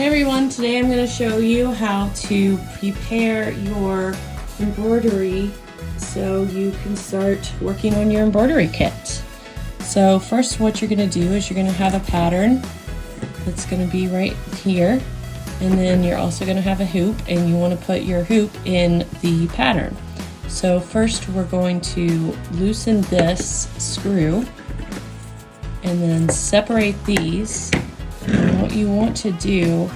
everyone, today I'm going to show you how to prepare your embroidery so you can start working on your embroidery kit. So first what you're going to do is you're going to have a pattern that's going to be right here, and then you're also going to have a hoop, and you want to put your hoop in the pattern. So first we're going to loosen this screw and then separate these. And what you want to do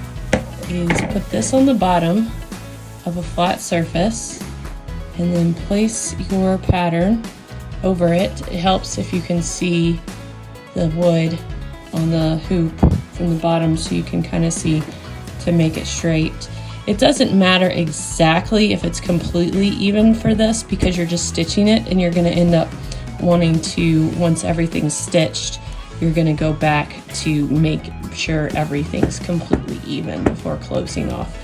is put this on the bottom of a flat surface and then place your pattern over it. It helps if you can see the wood on the hoop from the bottom so you can kind of see to make it straight. It doesn't matter exactly if it's completely even for this because you're just stitching it, and you're going to end up wanting to, once everything's stitched, you're going to go back to make sure everything's completely even before closing off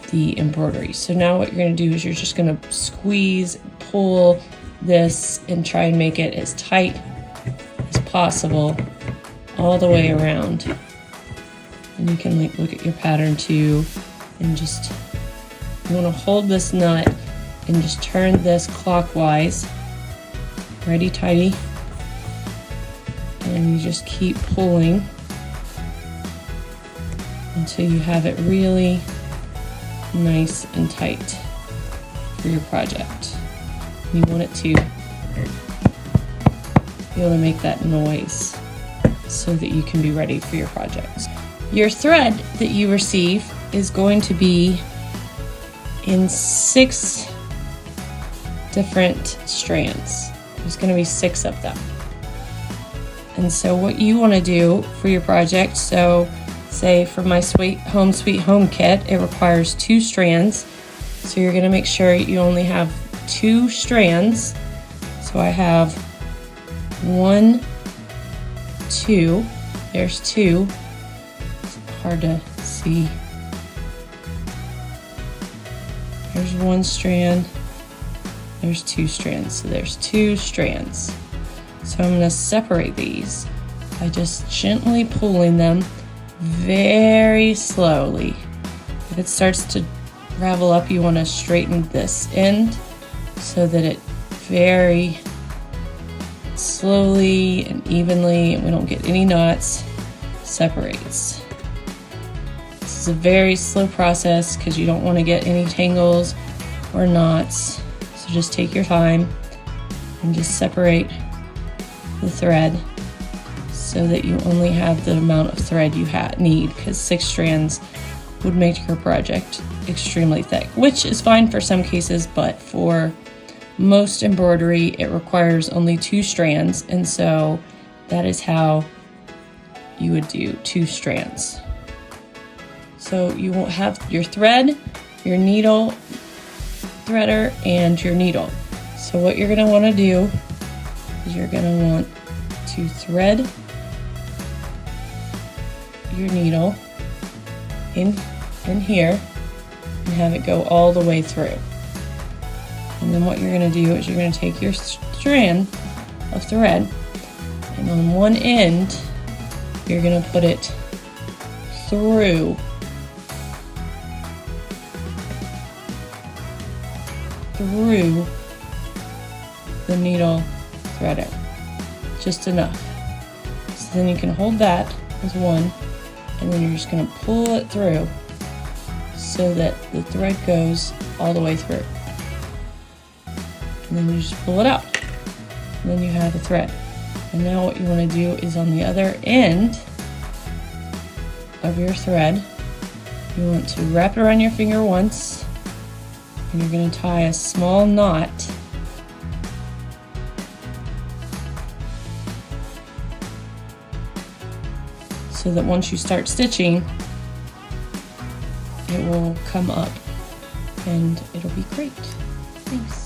the embroidery. So now what you're going to do is you're just going to squeeze, pull this, and try and make it as tight as possible all the way around. And you can look at your pattern too, and just, you want to hold this nut and just turn this clockwise, righty tighty. And you just keep pulling until you have it really nice and tight for your project. You want it to be able to make that noise so that you can be ready for your project. Your thread that you receive is going to be in 6 different strands. There's going to be 6 of them. And so what you want to do for your project, so say for my Sweet Home kit, it requires 2 strands. So you're going to make sure you only have 2 strands. So I have 1, 2, there's 2. It's hard to see. There's 1 strand, there's 2 strands. So there's 2 strands. So I'm going to separate these by just gently pulling them very slowly. If it starts to ravel up, you want to straighten this end so that it very slowly and evenly, and we don't get any knots, separates. This is a very slow process because you don't want to get any tangles or knots. So just take your time and just separate the thread so that you only have the amount of thread you need, because 6 strands would make your project extremely thick, which is fine for some cases, but for most embroidery it requires only 2 strands, and so that is how you would do 2 strands. So you will have your thread, your needle threader, and your needle. So what you're going to want to do is you're going to want to thread your needle in here and have it go all the way through. And then what you're going to do is you're going to take your strand of thread, and on one end you're going to put it through the needle threader, just enough. So then you can hold that as one, and then you're just going to pull it through so that the thread goes all the way through. And then you just pull it out, and then you have a thread. And now what you want to do is on the other end of your thread, you want to wrap it around your finger once, and you're going to tie a small knot so that once you start stitching, it will come up and it'll be great. Thanks.